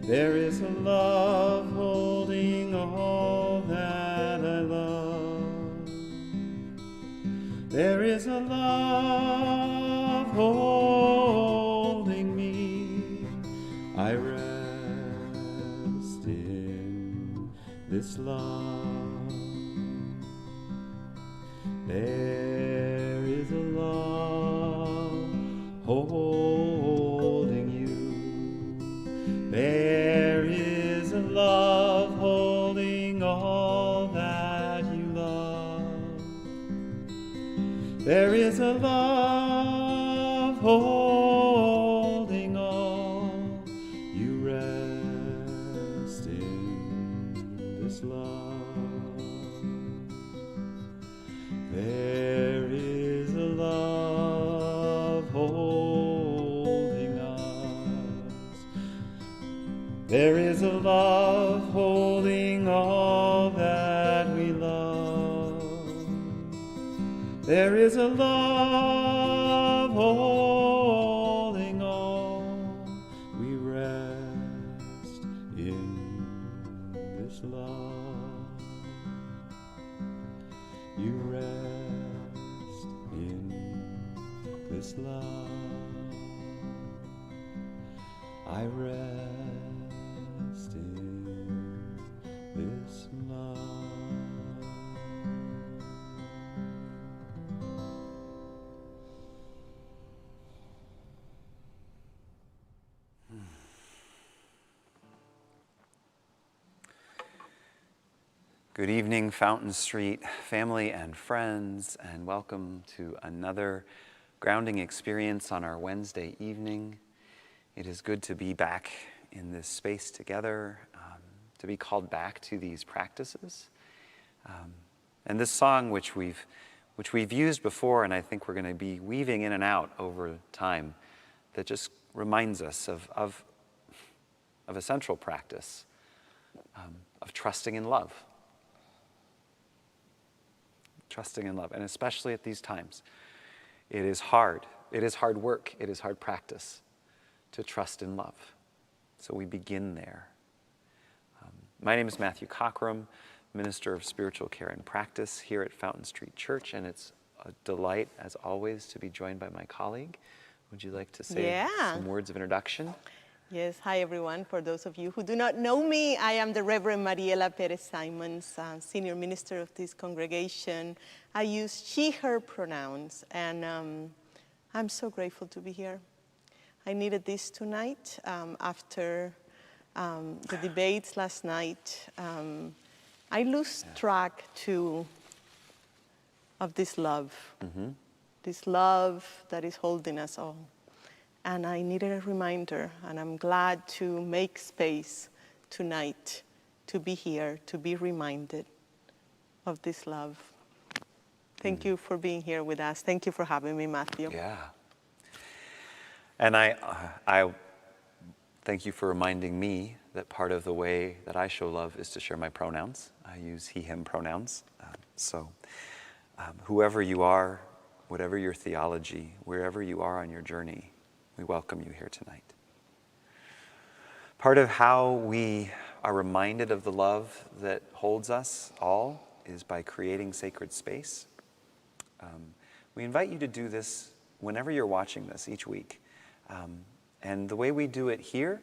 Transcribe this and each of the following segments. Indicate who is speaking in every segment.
Speaker 1: There is a love holding all that I love. There is a love holding me. I rest in this love. There is a love holding you. There is a love holding all that you love. There is a love holding all. You rest in this love. There is a love holding us. There is a love holding all that we love. There is a love holding all. We rest in this love. You rest in this love. I rest in this love. Good evening, Fountain Street family and friends, and welcome to another grounding experience on our Wednesday evening. It is good to be back in this space together, to be called back to these practices. And this song, which we've used before, and I think we're going to be weaving in and out over time, that just reminds us of a central practice of trusting in love. Trusting in love, and especially at these times. It is hard. It is hard work. It is hard practice to trust in love. So we begin there. My name is Matthew Cockrum, Minister of Spiritual Care and Practice here at Fountain Street Church, and it's a delight, as always, to be joined by my colleague. Would you like to say some words of introduction?
Speaker 2: Yes, hi everyone. For those of you who do not know me, I am the Reverend Mariela Perez-Simons, Senior Minister of this congregation. I use she, her pronouns, and I'm so grateful to be here. I needed this tonight after the debates last night. I lose track of this love, this love that is holding us all. And I needed a reminder, and I'm glad to make space tonight to be here, to be reminded of this love. Thank you for being here with us. Thank you for having me, Matthew.
Speaker 1: Yeah. And I thank you for reminding me that part of the way that I show love is to share my pronouns. I use he, him pronouns. Whoever you are, whatever your theology, wherever you are on your journey, we welcome you here tonight. Part of how we are reminded of the love that holds us all is by creating sacred space. We invite you to do this whenever you're watching this each week. And the way we do it here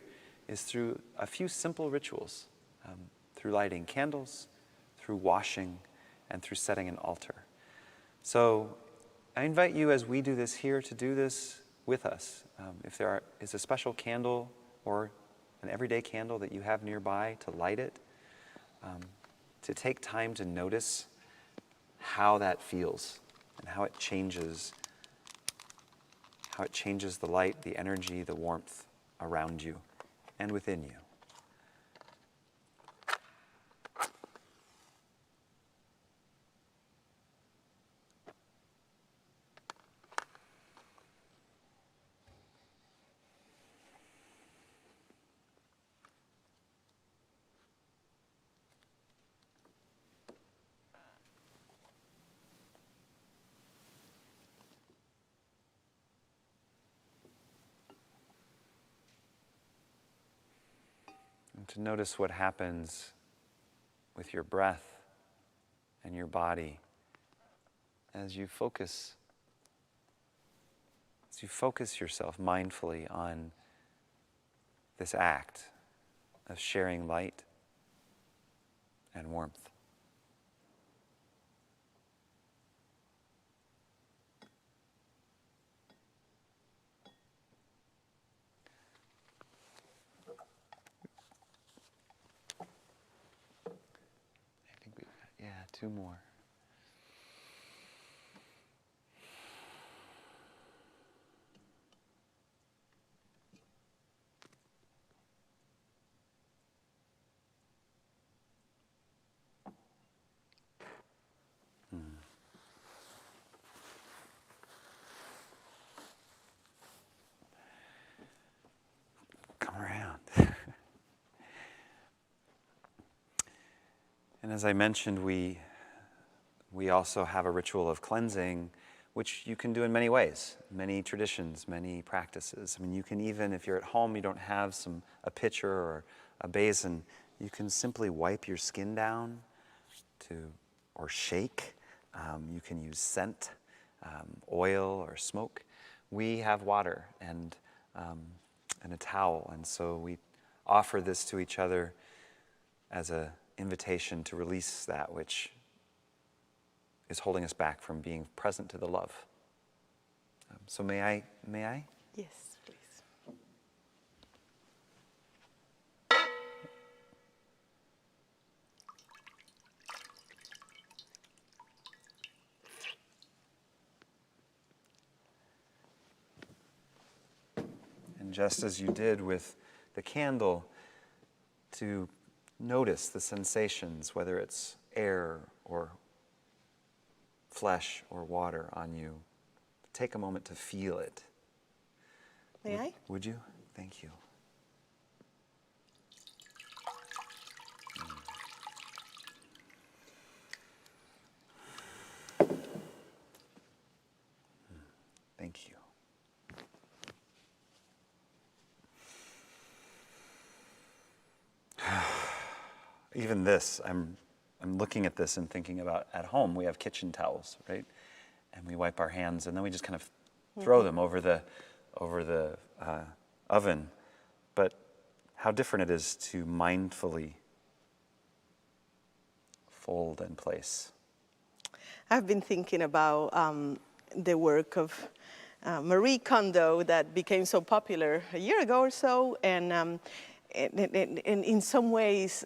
Speaker 1: is through a few simple rituals, through lighting candles, through washing, and through setting an altar. So I invite you, as we do this here, to do this with us. If there is a special candle or an everyday candle that you have nearby, to light it, to take time to notice how that feels and how it changes the light, the energy, the warmth around you and within you. And to notice what happens with your breath and your body as you focus yourself mindfully on this act of sharing light and warmth. I think two more. Come around. And as I mentioned, we also have a ritual of cleansing, which you can do in many ways, many traditions, many practices. I mean, you can even, if you're at home, you don't have a pitcher or a basin, you can simply wipe your skin down or shake. You can use scent, oil, or smoke. We have water and a towel, and so we offer this to each other as an invitation to release that which is holding us back from being present to the love. So may I?
Speaker 2: Yes, please.
Speaker 1: And just as you did with the candle, to notice the sensations, whether it's air or flesh or water on you. Take a moment to feel it.
Speaker 2: May I?
Speaker 1: Would you? Thank you. Thank you. Even this, I'm looking at this and thinking about at home, we have kitchen towels, right? And we wipe our hands and then we just kind of throw them over the oven. But how different it is to mindfully fold and place.
Speaker 2: I've been thinking about the work of Marie Kondo that became so popular a year ago or so, and in some ways,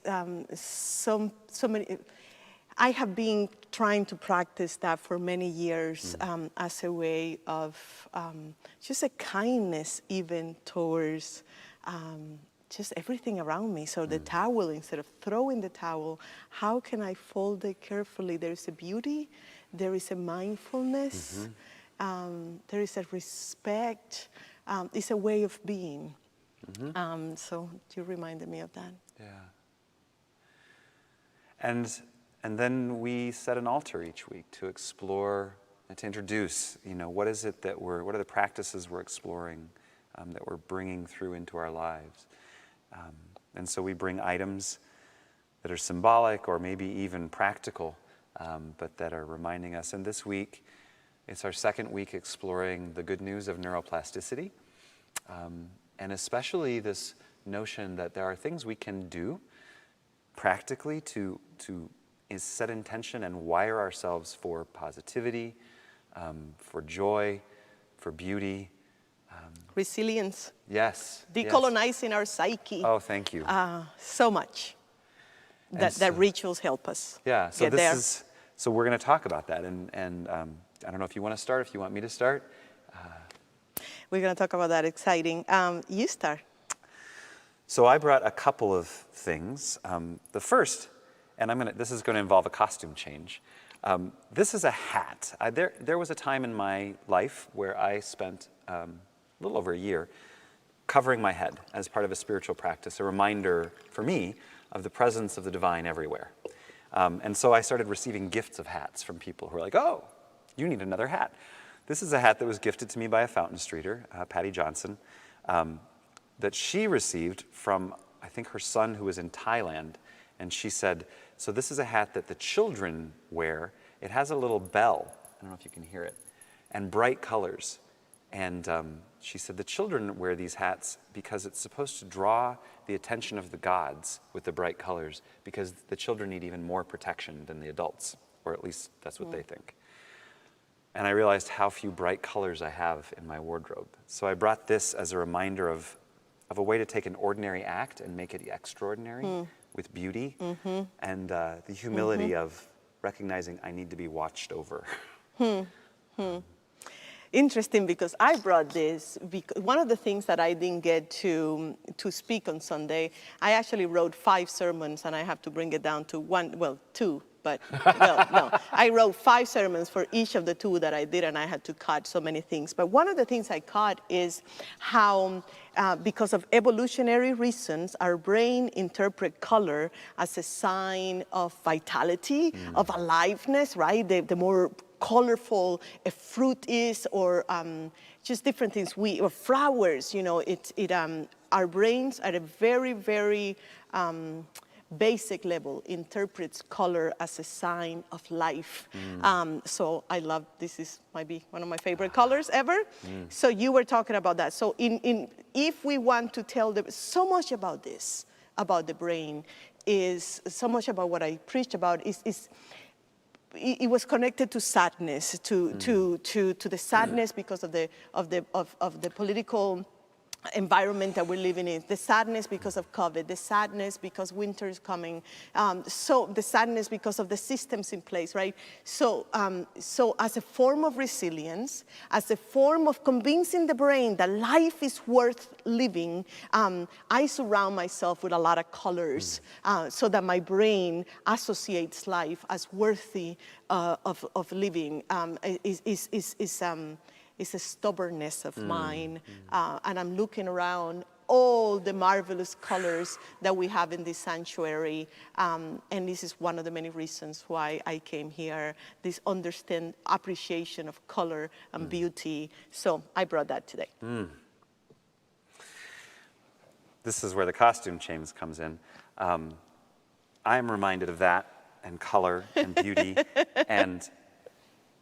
Speaker 2: so many. I have been trying to practice that for many years as a way of just a kindness, even towards just everything around me. So the towel, instead of throwing the towel, how can I fold it carefully? There is a beauty, there is a mindfulness, there is a respect. It's a way of being. So you reminded me of that.
Speaker 1: Yeah. And then we set an altar each week to explore and to introduce, what is it what are the practices we're exploring, that we're bringing through into our lives. And so we bring items that are symbolic or maybe even practical, but that are reminding us. And this week, it's our second week exploring the good news of neuroplasticity. And especially this notion that there are things we can do practically to set intention and wire ourselves for positivity, for joy, for beauty.
Speaker 2: Resilience.
Speaker 1: Yes.
Speaker 2: Decolonizing our psyche.
Speaker 1: Oh, thank you.
Speaker 2: So much. That rituals help us.
Speaker 1: Yeah, so
Speaker 2: get there.
Speaker 1: So we're going to talk about that. And I don't know if you want to start, if you want me to start.
Speaker 2: We're going to talk about that. Exciting. You start.
Speaker 1: So I brought a couple of things. The first, and this is going to involve a costume change. This is a hat. There was a time in my life where I spent a little over a year covering my head as part of a spiritual practice, a reminder for me of the presence of the divine everywhere. And so I started receiving gifts of hats from people who were like, oh, you need another hat. This is a hat that was gifted to me by a Fountain Streeter, Patty Johnson, that she received from I think her son who was in Thailand, and she said, so this is a hat that the children wear. It has a little bell. I don't know if you can hear it. And bright colors. And she said the children wear these hats because it's supposed to draw the attention of the gods with the bright colors, because the children need even more protection than the adults, or at least that's what they think. And I realized how few bright colors I have in my wardrobe. So I brought this as a reminder of a way to take an ordinary act and make it extraordinary with beauty, and the humility of recognizing I need to be watched over.
Speaker 2: Interesting, because I brought this because one of the things that I didn't get to speak on Sunday, I actually wrote 5 sermons, and I have to bring it down to 2. But well, no, I wrote 5 sermons for each of the 2 that I did, and I had to cut so many things. But one of the things I caught is how, because of evolutionary reasons, our brain interprets color as a sign of vitality, of aliveness, right? The more colorful a fruit is, or just different things. Or flowers, you know, our brains at a very, very basic level interprets color as a sign of life. So I love, this might be one of my favorite colors ever. So you were talking about that. So if we want to tell them so much about this, about the brain, is so much about what I preached about, it was connected to sadness, to the sadness because of the political environment that we're living in, the sadness because of COVID, the sadness because winter is coming, so the sadness because of the systems in place, right? So as a form of resilience, as a form of convincing the brain that life is worth living, I surround myself with a lot of colors so that my brain associates life as worthy of living. It's a stubbornness of mine, and I'm looking around all the marvelous colors that we have in this sanctuary, and this is one of the many reasons why I came here, this appreciation of color and beauty. So I brought that today.
Speaker 1: This is where the costume change comes in. I'm reminded of that, and color, and beauty, and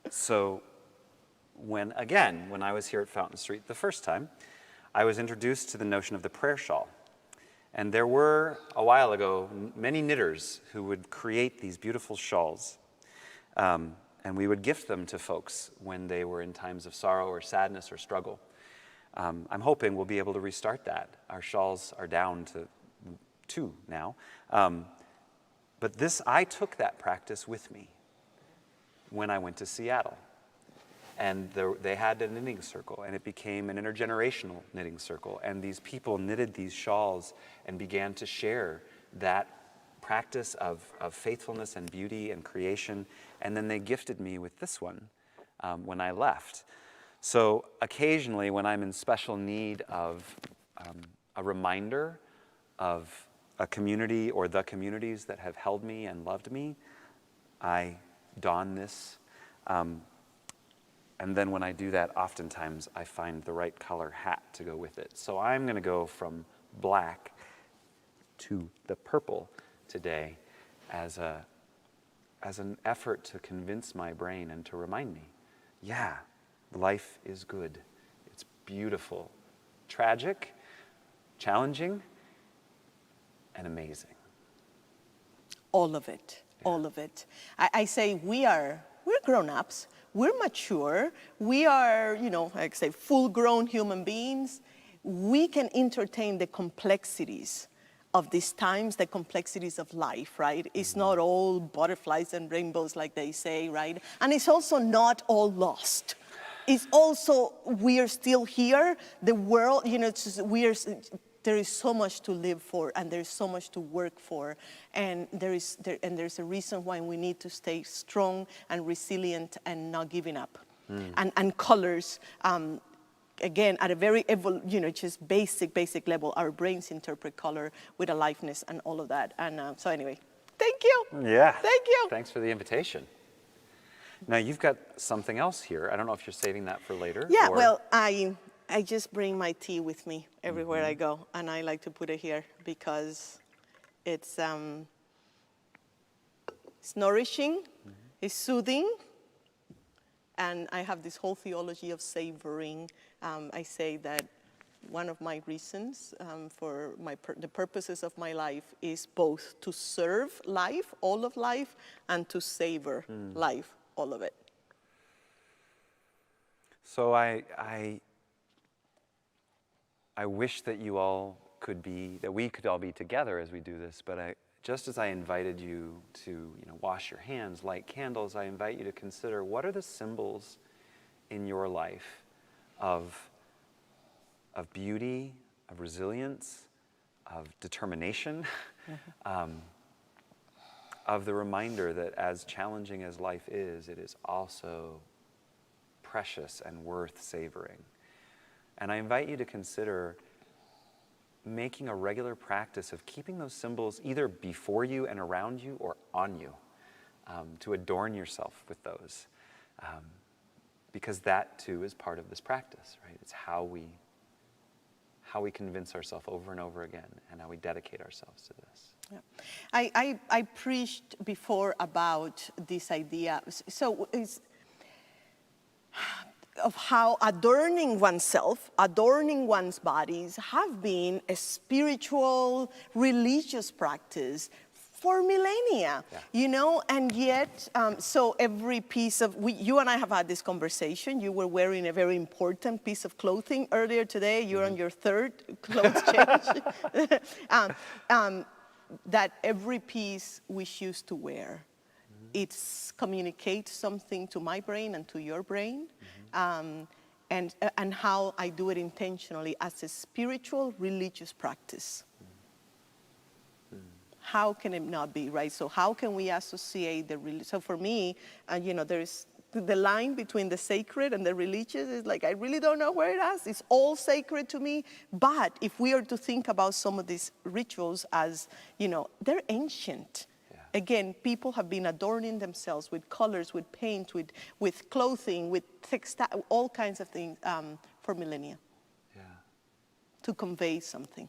Speaker 1: so when I was here at Fountain Street the first time, I was introduced to the notion of the prayer shawl. And there were, a while ago, many knitters who would create these beautiful shawls. And we would gift them to folks when they were in times of sorrow or sadness or struggle. I'm hoping we'll be able to restart that. Our shawls are down to 2 now. But I took that practice with me when I went to Seattle. And they had a knitting circle, and it became an intergenerational knitting circle. And these people knitted these shawls and began to share that practice of faithfulness and beauty and creation. And then they gifted me with this one when I left. So occasionally, when I'm in special need of a reminder of a community or the communities that have held me and loved me, I don this. And then when I do that, oftentimes I find the right color hat to go with it. So I'm going to go from black to the purple today as an effort to convince my brain and to remind me, yeah, life is good. It's beautiful, tragic, challenging, and amazing.
Speaker 2: All of it, all of it. I say we're grown-ups. We're mature, we are, like I say, full-grown human beings. We can entertain the complexities of these times, the complexities of life, right? It's not all butterflies and rainbows like they say, right? And it's also not all lost. It's also, we are still here. The world, there is so much to live for, and there's so much to work for, and there's a reason why we need to stay strong and resilient and not giving up. And colors, again, at a very just basic level, our brains interpret color with aliveness and all of that. And so anyway, thank you.
Speaker 1: Yeah.
Speaker 2: Thank you.
Speaker 1: Thanks for the invitation. Now you've got something else here. I don't know if you're saving that for later.
Speaker 2: Yeah. Well, I just bring my tea with me everywhere I go, and I like to put it here because it's nourishing, it's soothing, and I have this whole theology of savoring. I say that one of my reasons for the purposes of my life is both to serve life, all of life, and to savor life, all of it.
Speaker 1: So I wish that you all could be, that we could all be together as we do this, but just as I invited you to wash your hands, light candles, I invite you to consider, what are the symbols in your life of beauty, of resilience, of determination, of the reminder that as challenging as life is, it is also precious and worth savoring. And I invite you to consider making a regular practice of keeping those symbols either before you and around you or on you, to adorn yourself with those. Because that too is part of this practice, right? It's how we convince ourselves over and over again, and how we dedicate ourselves to this.
Speaker 2: Yeah. I preached before about this idea. So it's of how adorning oneself, adorning one's bodies have been a spiritual, religious practice for millennia, and yet, so every piece of, you and I have had this conversation. You were wearing a very important piece of clothing earlier today. You're on your third clothes change. That every piece we choose to wear, it communicates something to my brain and to your brain, and how I do it intentionally as a spiritual, religious practice. How can it not be, right? So how can we associate so for me, there's the line between the sacred and the religious is like, I really don't know where it is. It's all sacred to me. But if we are to think about some of these rituals as, they're ancient. Again, people have been adorning themselves with colors, with paint, with clothing, with textile, all kinds of things for millennia.
Speaker 1: Yeah.
Speaker 2: To convey something,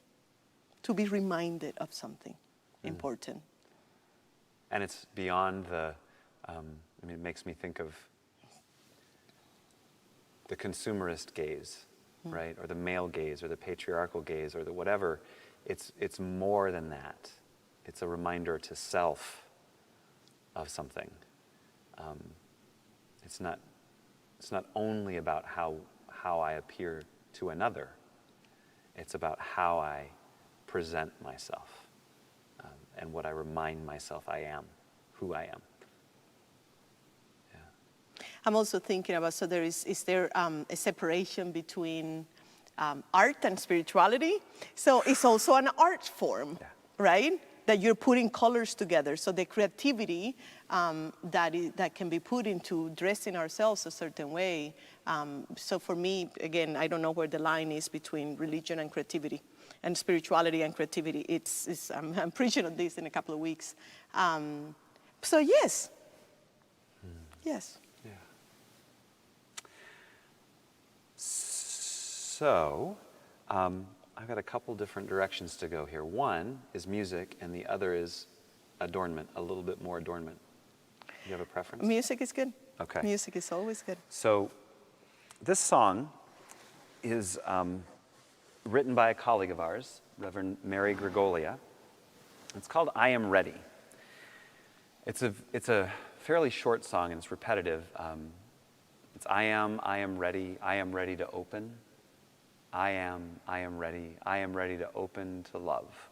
Speaker 2: to be reminded of something important.
Speaker 1: And it's beyond it makes me think of the consumerist gaze, right? Or the male gaze, or the patriarchal gaze, or the whatever. It's more than that. It's a reminder to self of something. It's not only about how I appear to another. It's about how I present myself, and what I remind myself I am, who I am. Yeah.
Speaker 2: I'm also thinking about, so is there a separation between art and spirituality? So it's also an art form, right? That you're putting colors together. So the creativity that can be put into dressing ourselves a certain way. So for me, again, I don't know where the line is between religion and creativity, and spirituality and creativity. I'm preaching on this in a couple of weeks. So yes. Yes.
Speaker 1: Yeah. So, I've got a couple different directions to go here. One is music, and the other is adornment, a little bit more adornment. Do you have a preference?
Speaker 2: Music is good.
Speaker 1: Okay.
Speaker 2: Music is always good.
Speaker 1: So, this song is written by a colleague of ours, Reverend Mary Gregolia. It's called "I Am Ready." It's a fairly short song, and it's repetitive. It's I am ready to open. I am ready to open to love.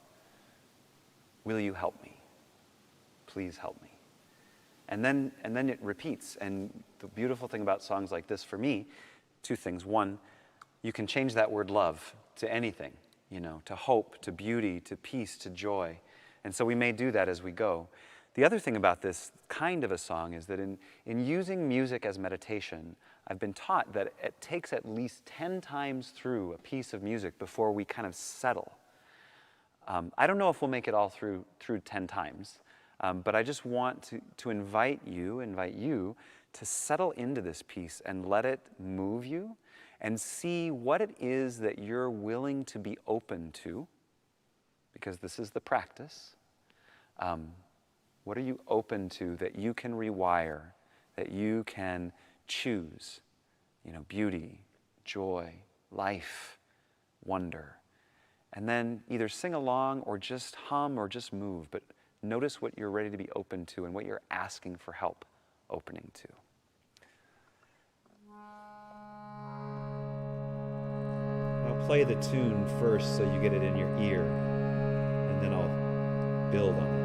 Speaker 1: Will you help me? Please help me. And then it repeats. And the beautiful thing about songs like this for me, two things. One, you can change that word love to anything, to hope, to beauty, to peace, to joy. And so we may do that as we go. The other thing about this kind of a song is that in using music as meditation, I've been taught that it takes at least 10 times through a piece of music before we kind of settle. I don't know if we'll make it all through 10 times, but I just want to invite you to settle into this piece and let it move you, and see what it is that you're willing to be open to, because this is the practice. What are you open to that you can rewire, that you can choose? Beauty, joy, life, wonder. And then either sing along or just hum or just move, but notice what you're ready to be open to and what you're asking for help opening to.
Speaker 3: I'll play the tune first so you get it in your ear, and then I'll build on it.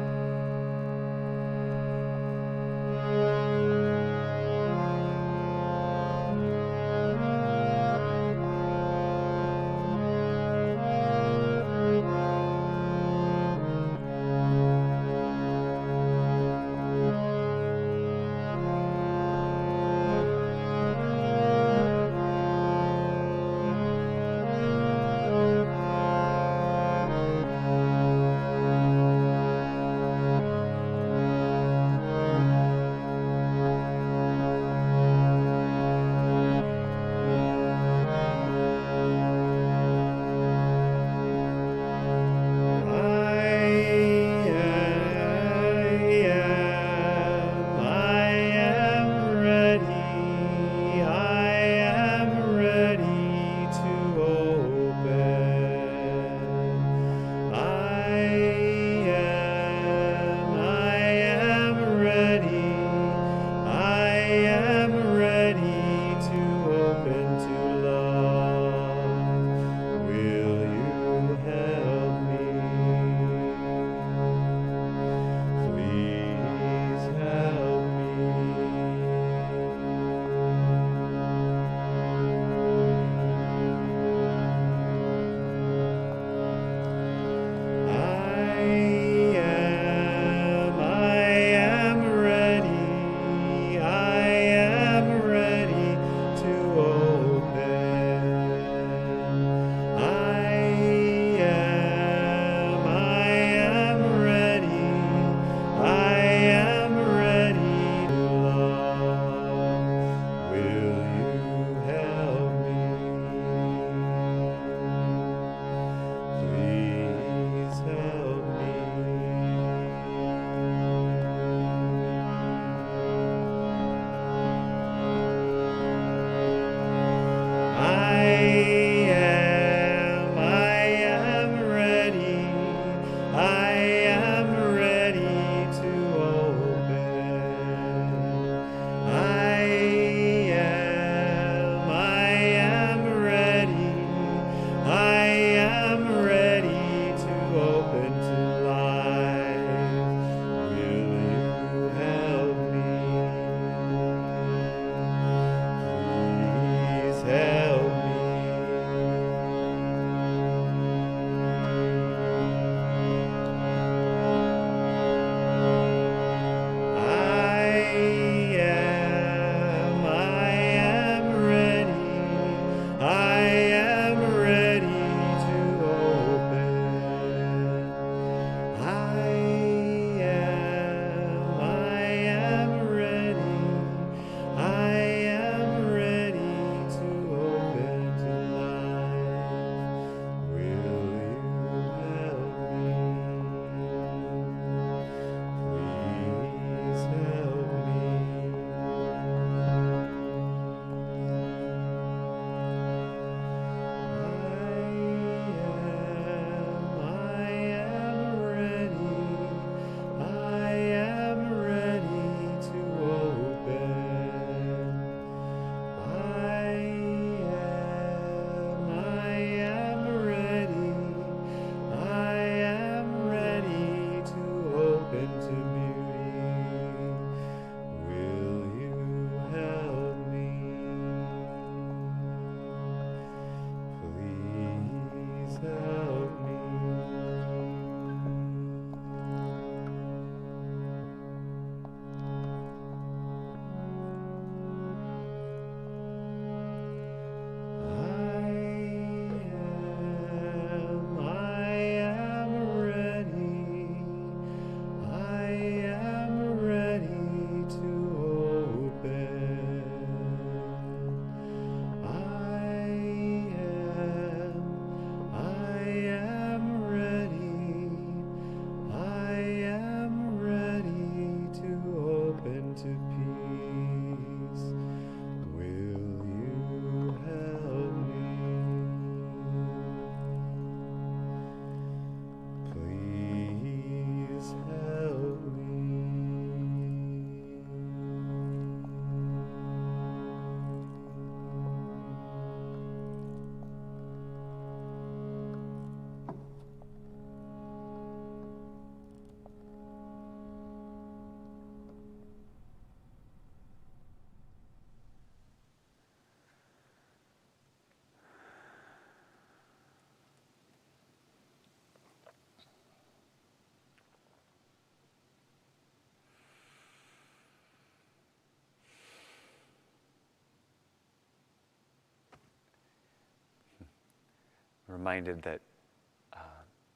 Speaker 1: reminded that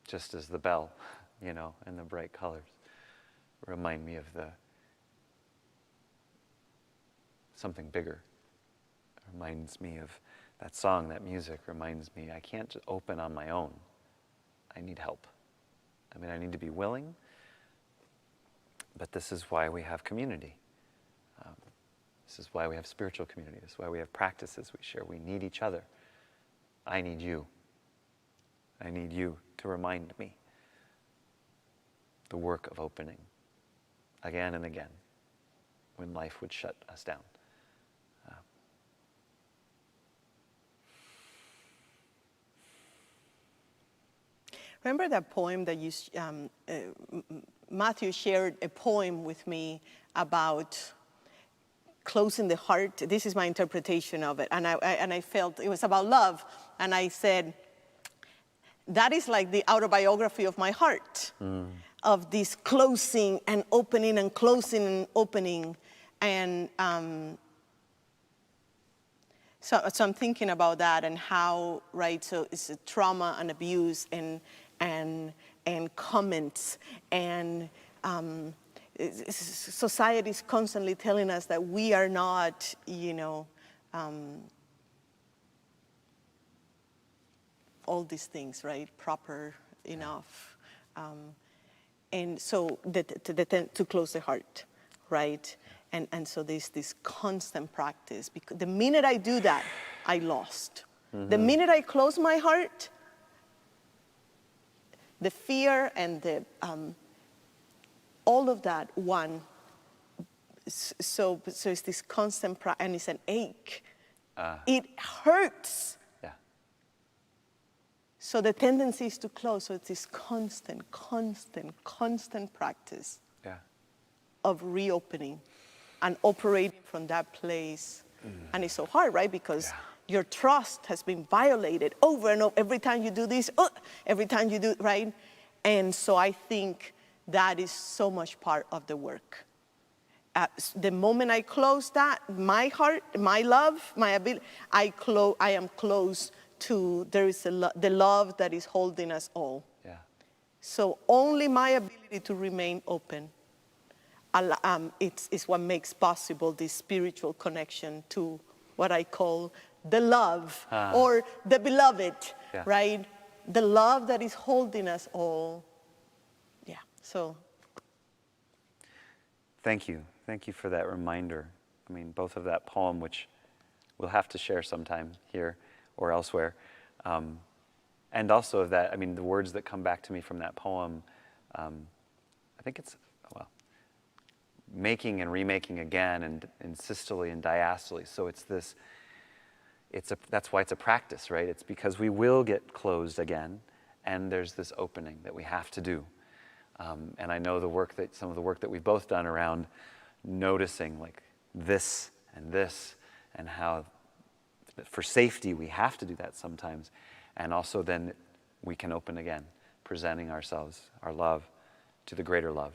Speaker 1: just as the bell, you know, and the bright colors remind me of something bigger. It reminds me of that song, that music reminds me I can't just open on my own. I need help. I mean, I need to be willing, but this is why we have community. This is why we have spiritual community. This is why we have practices we share. We need each other. I need you. I need you to remind me the work of opening again and again when life would shut us down.
Speaker 2: Remember that poem that you, Matthew shared a poem with me about closing the heart. This is my interpretation of it. And I felt it was about love. And I said, that is like the autobiography of my heart, of this closing and opening and closing and opening. And so I'm thinking about that and how, right, so it's a trauma and abuse and comments and society is constantly telling us that we are not, you know, all these things, right, proper enough. And so to close the heart, right? And so there's this constant practice. Because the minute I do that, I lost. The minute I close my heart, the fear and the all of that, one. So it's this constant and it's an ache. It hurts.
Speaker 1: Yeah.
Speaker 2: So the tendency is to close. So it's this constant practice of reopening and operating from that place. And it's so hard, right? Because your trust has been violated over and over. Every time you do this, every time you do, right? And so I think that is so much part of the work. The moment I close that, my heart, my love, my ability, I am close to, there is the love that is holding us all.
Speaker 1: Yeah.
Speaker 2: So only my ability to remain open, it's what makes possible this spiritual connection to what I call the love or the beloved, right? The love that is holding us all. Yeah, so.
Speaker 1: Thank you. Thank you for that reminder. I mean, both of that poem, which we'll have to share sometime here or elsewhere, and also of that, I mean, the words that come back to me from that poem, I think it's, well, making and remaking again and in systole and diastole. So it's this, that's why it's a practice, right? It's because we will get closed again, and there's this opening that we have to do. And I know some of the work that we've both done around noticing like this, and how for safety we have to do that sometimes. And also then we can open again, presenting ourselves, our love, to the greater love.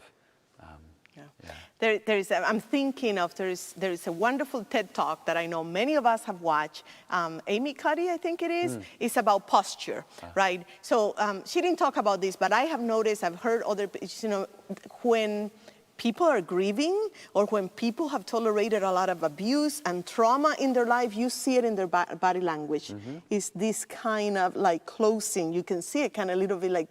Speaker 2: I'm thinking of, there is a wonderful TED Talk that I know many of us have watched. Amy Cuddy, I think it is. It's about posture, right? So she didn't talk about this, but I have noticed, I've heard other, you know, when people are grieving or when people have tolerated a lot of abuse and trauma in their life, you see it in their body language. It's this kind of like closing. You can see it kind of a little bit like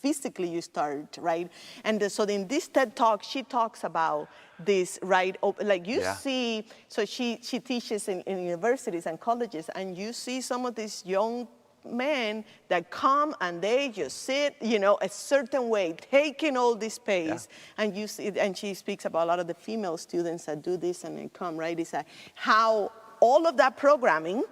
Speaker 2: physically you start, right? And so in this TED Talk, she talks about this, right? Like you see, so she teaches in universities and colleges, and you see some of these young men that come and they just sit, you know, a certain way, taking all this space. And you see, and she speaks about a lot of the female students that do this and they come, right? It's how all of that programming,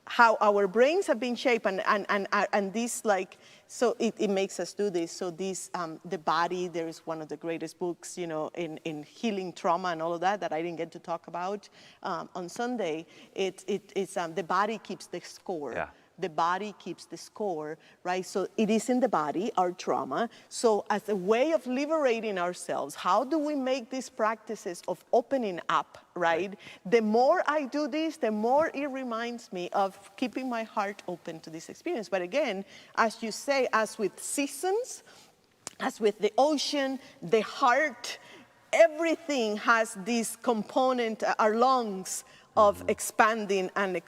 Speaker 2: how our brains have been shaped and this like, so it makes us do this. So this, the body, there is one of the greatest books, you know, in healing trauma and all of that I didn't get to talk about on Sunday. It's the body keeps the score. the body keeps the score, right? So it is in the body, our trauma. So as a way of liberating ourselves, how do we make these practices of opening up, right? The more I do this, the more it reminds me of keeping my heart open to this experience. But again, as you say, as with seasons, as with the ocean, the heart, everything has this component, our lungs, of expanding and,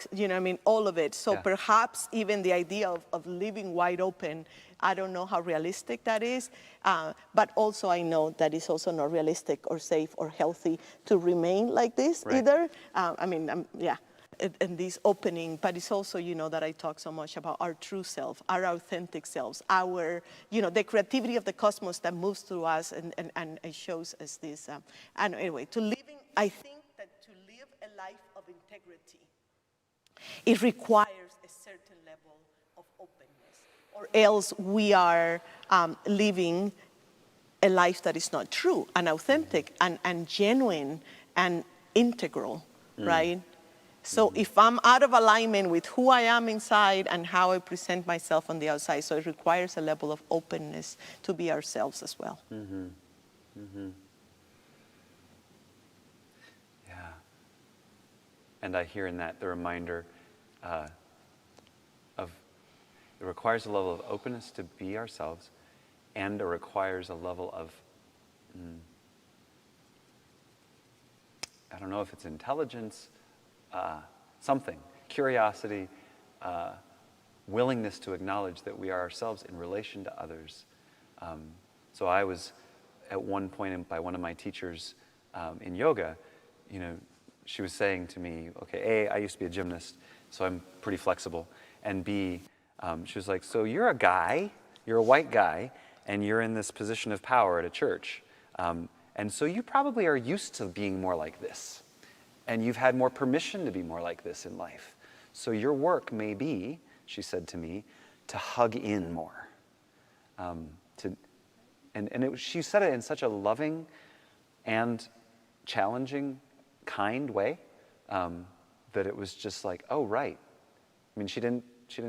Speaker 2: all of it. So perhaps even the idea of living wide open, I don't know how realistic that is, but also I know that it's also not realistic or safe or healthy to remain like this either. And this opening, but it's also, that I talk so much about our true self, our authentic selves, our, the creativity of the cosmos that moves through us and it shows us this. And anyway, I think that to live a life of integrity, it requires a certain level of openness, or else we are living a life that is not true and authentic and genuine and integral, right? So if I'm out of alignment with who I am inside and how I present myself on the outside, so it requires a level of openness to be ourselves as well.
Speaker 1: Yeah. And I hear in that the reminder of it requires a level of openness to be ourselves, and it requires a level of, I don't know if it's intelligence, something, curiosity, willingness to acknowledge that we are ourselves in relation to others. So I was at one point by one of my teachers in yoga, she was saying to me, okay, A, I used to be a gymnast, so I'm pretty flexible, and B, she was like, so you're a guy, you're a white guy, and you're in this position of power at a church, and so you probably are used to being more like this. And you've had more permission to be more like this in life. So your work may be, she said to me, to hug in more. She said it in such a loving and challenging, kind way that it was just like, oh, right. I mean, she didn't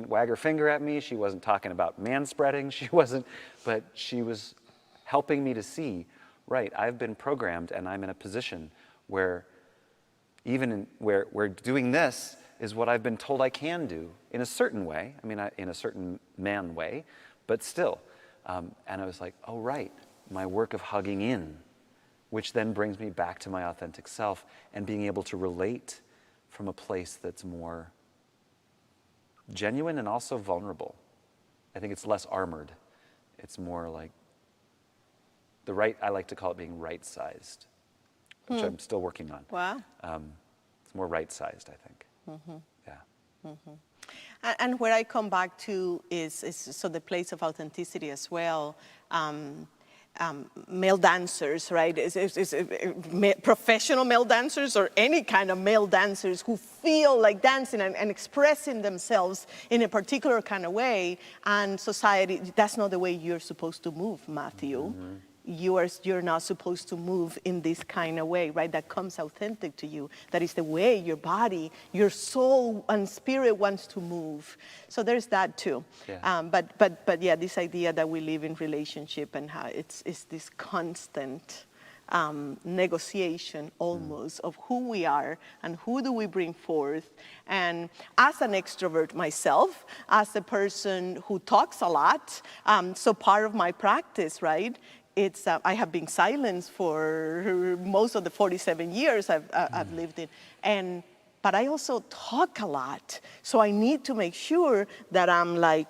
Speaker 1: wag her finger at me. She wasn't talking about manspreading. But she was helping me to see, right, I've been programmed and I'm in a position where where doing this is what I've been told I can do in a certain way, in a certain man way, but still. And I was like, oh, right, my work of hugging in, which then brings me back to my authentic self and being able to relate from a place that's more genuine and also vulnerable. I think it's less armored. It's more like I like to call it being right-sized, which I'm still working on.
Speaker 2: Wow.
Speaker 1: It's more right-sized, I think. Yeah.
Speaker 2: And where I come back to is so the place of authenticity as well. Male dancers, right? Professional male dancers or any kind of male dancers who feel like dancing and expressing themselves in a particular kind of way. And society, that's not the way you're supposed to move, Matthew. You're not supposed to move in this kind of way, right? That comes authentic to you. That is the way your body, your soul and spirit wants to move. So there's that too.
Speaker 1: Yeah.
Speaker 2: But yeah, this idea that we live in relationship and how it's this constant negotiation almost of who we are and who do we bring forth. And as an extrovert myself, as a person who talks a lot, so part of my practice, right? It's I have been silenced for most of the 47 years I've lived in, but I also talk a lot. So I need to make sure that I'm like,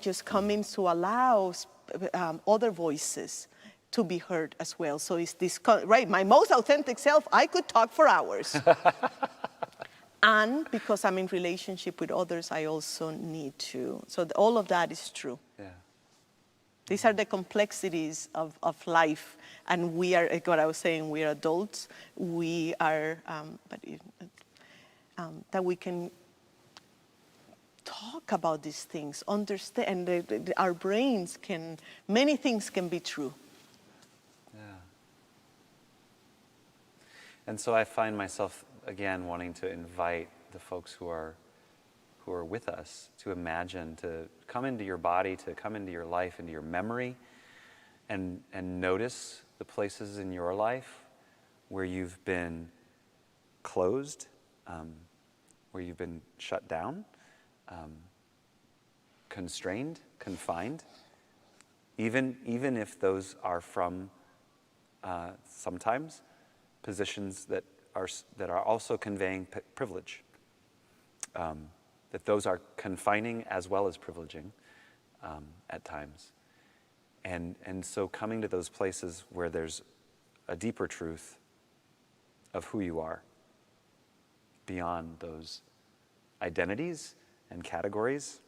Speaker 2: just coming to allow other voices to be heard as well. So it's this, right, my most authentic self, I could talk for hours. And because I'm in relationship with others, I also need to. So all of that is true.
Speaker 1: Yeah.
Speaker 2: These are the complexities of life, and we are, like what I was saying, we are adults. We are, that we can talk about these things, understand, and our brains can, many things can be true.
Speaker 1: Yeah. And so I find myself, again, wanting to invite the folks who who are with us to imagine, to come into your body, to come into your life, into your memory, and notice the places in your life where you've been closed, where you've been shut down, constrained, confined, even if those are from sometimes positions that are also conveying privilege. That those are confining as well as privileging at times. And so coming to those places where there's a deeper truth of who you are beyond those identities and categories,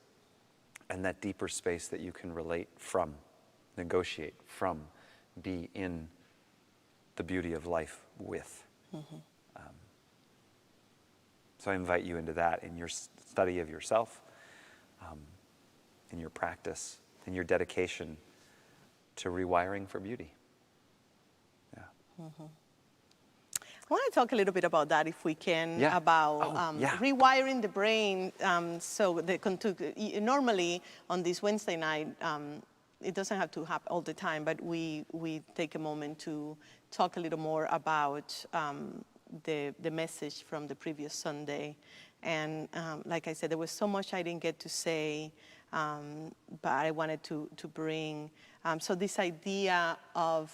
Speaker 1: and that deeper space that you can relate from, negotiate from, be in the beauty of life with. Mm-hmm. So I invite you into that in your study of yourself, in your practice, in your dedication to rewiring for beauty. Yeah. Mm-hmm.
Speaker 2: I want to talk a little bit about that, if we can, about rewiring the brain. Normally on this Wednesday night, it doesn't have to happen all the time, but we take a moment to talk a little more about the message from the previous Sunday. And like I said, there was so much I didn't get to say, but I wanted to bring. So this idea of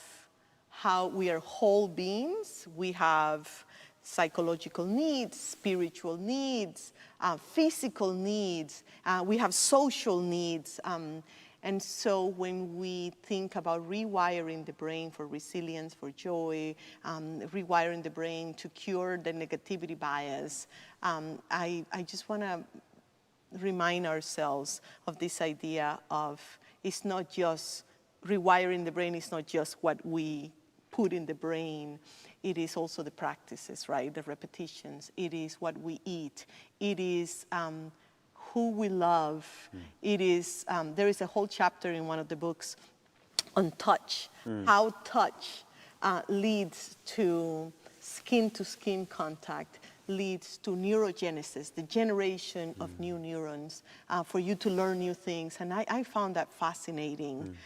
Speaker 2: how we are whole beings. We have psychological needs, spiritual needs, physical needs. We have social needs. And so when we think about rewiring the brain for resilience, for joy, rewiring the brain to cure the negativity bias, I just want to remind ourselves of this idea of it's not just rewiring the brain, is not just what we put in the brain. It is also the practices, right? The repetitions. It is what we eat. It is who we love. It is, there is a whole chapter in one of the books on touch, how touch leads to skin contact, leads to neurogenesis, the generation of new neurons, for you to learn new things. And I found that fascinating.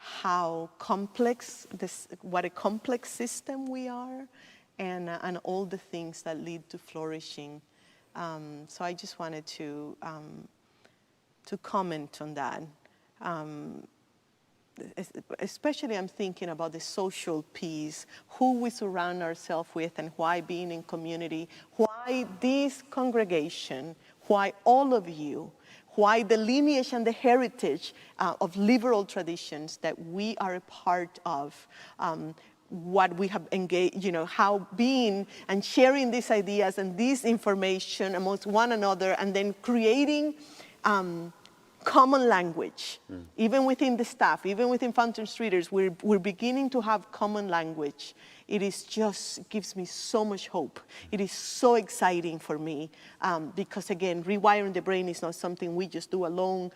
Speaker 2: How complex what a complex system we are, and all the things that lead to flourishing. So I just wanted to comment on that. Especially I'm thinking about the social piece, who we surround ourselves with, and why being in community, why this congregation, why all of you, why the lineage and the heritage of liberal traditions that we are a part of, what we have engaged, how being and sharing these ideas and this information amongst one another, and then creating common language, even within the staff, even within Fountain Streeters, we're beginning to have common language. It is just gives me so much hope. It is so exciting for me because, again, rewiring the brain is not something we just do alone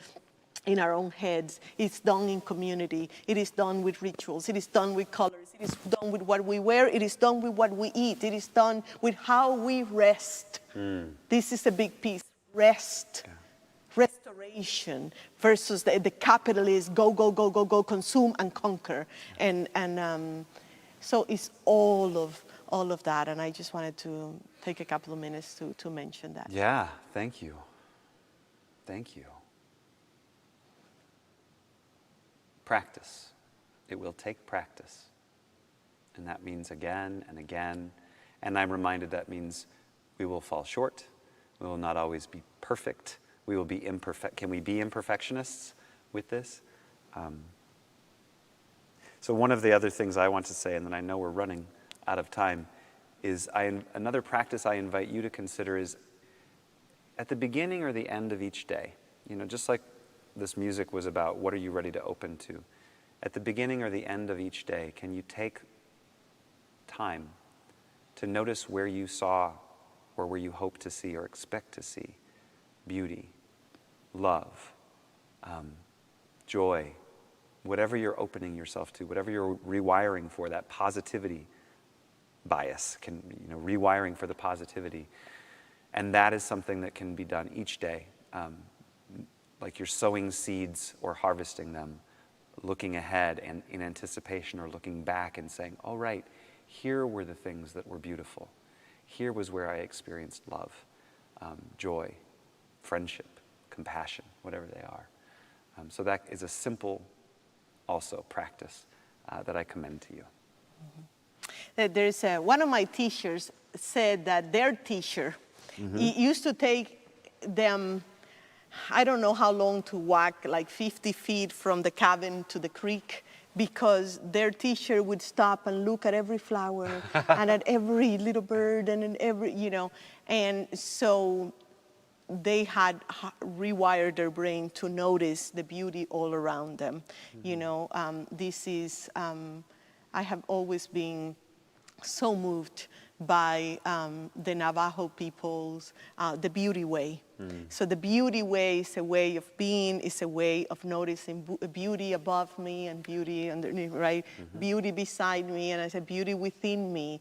Speaker 2: in our own heads. It's done in community. It is done with rituals. It is done with colors. It is done with what we wear. It is done with what we eat. It is done with how we rest. This is a big piece. Rest. Yeah. Restoration versus the capitalist go, consume and conquer. And so it's all of that, and I just wanted to take a couple of minutes to mention that.
Speaker 1: Yeah, thank you. Thank you. Practice. It will take practice. And that means again and again. And I'm reminded that means we will fall short. We will not always be perfect. We will be imperfect. Can we be imperfectionists with this? So one of the other things I want to say, and then I know we're running out of time, is another practice I invite you to consider is at the beginning or the end of each day, just like this music was about what are you ready to open to, at the beginning or the end of each day, can you take time to notice where you saw or where you hope to see or expect to see beauty, love, joy, whatever you're opening yourself to, whatever you're rewiring for, that positivity bias, rewiring for the positivity. And that is something that can be done each day, like you're sowing seeds or harvesting them, looking ahead and in anticipation, or looking back and saying, oh, right, here were the things that were beautiful. Here was where I experienced love, joy, friendship, compassion, whatever they are. So that is a simple, also, practice that I commend to you.
Speaker 2: There's one of my teachers said that their teacher used to take them, I don't know how long, to walk like 50 feet from the cabin to the creek, because their teacher would stop and look at every flower and at every little bird and in every, and so they had rewired their brain to notice the beauty all around them. This is, I have always been so moved by the Navajo people's, the beauty way. So the beauty way is a way of being, is a way of noticing beauty above me and beauty underneath, right? Beauty beside me, and I said beauty within me.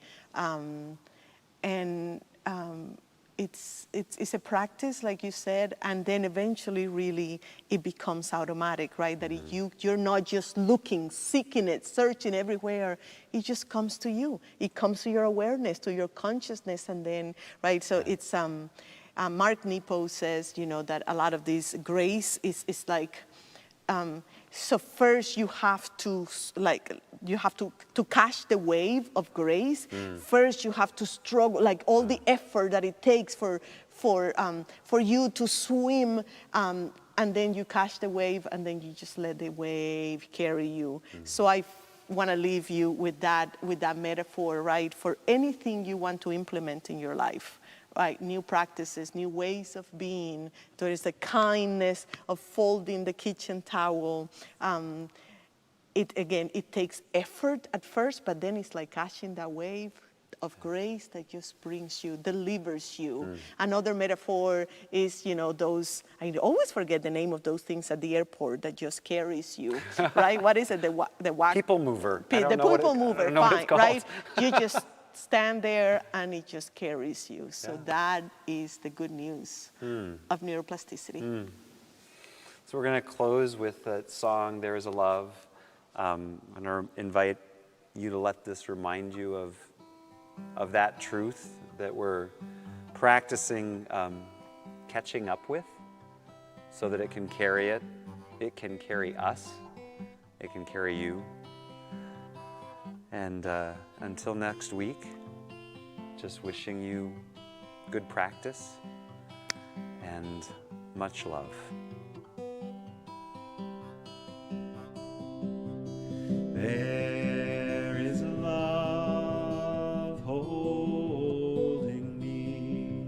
Speaker 2: It's a practice, like you said, and then eventually really it becomes automatic, right? That you're not just looking, seeking it, searching everywhere. It just comes to you. It comes to your awareness, to your consciousness, and then, right? So it's, Mark Nepo says, that a lot of this grace is like, so first you have to to catch the wave of grace. First you have to struggle, like all the effort that it takes for you to swim, and then you catch the wave, and then you just let the wave carry you. So I want to leave you with that metaphor, right? For anything you want to implement in your life. Right, new practices, new ways of being. There is the kindness of folding the kitchen towel. It takes effort at first, but then it's like catching that wave of grace that just brings you, delivers you. Another metaphor is, those, I always forget the name of those things at the airport that just carries you, right? What is it? The
Speaker 1: People mover.
Speaker 2: The people mover, fine, right? You just stand there and it just carries you. So that is the good news of neuroplasticity.
Speaker 1: So we're going to close with that song, There Is a Love. I'm going to invite you to let this remind you of that truth that we're practicing catching up with, so that it can carry it. It can carry us. It can carry you. And until next week, just wishing you good practice and much love.
Speaker 3: There is a love holding me.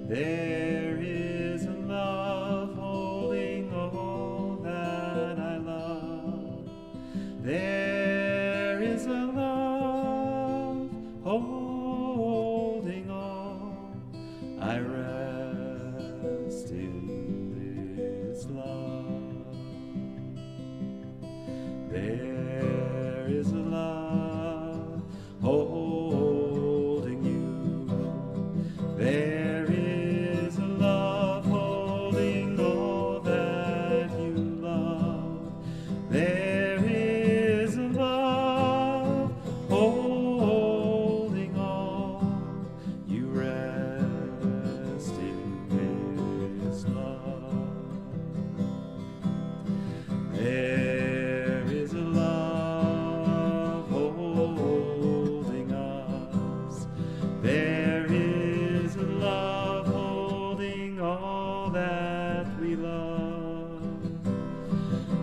Speaker 3: There is a love holding all that I love. There is a love holding all. I rest in this love. There is a love holding you. There is a love holding all that you love. There is a love holding all. You rest in this love. There is a love holding us. There is a love holding all that we love.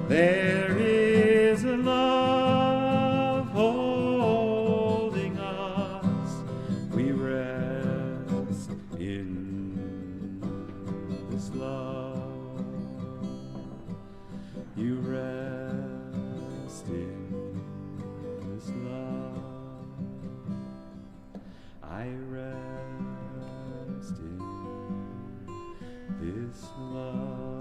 Speaker 3: There is a love holding us. We rest in this love. You rest in this love. I rest in this love.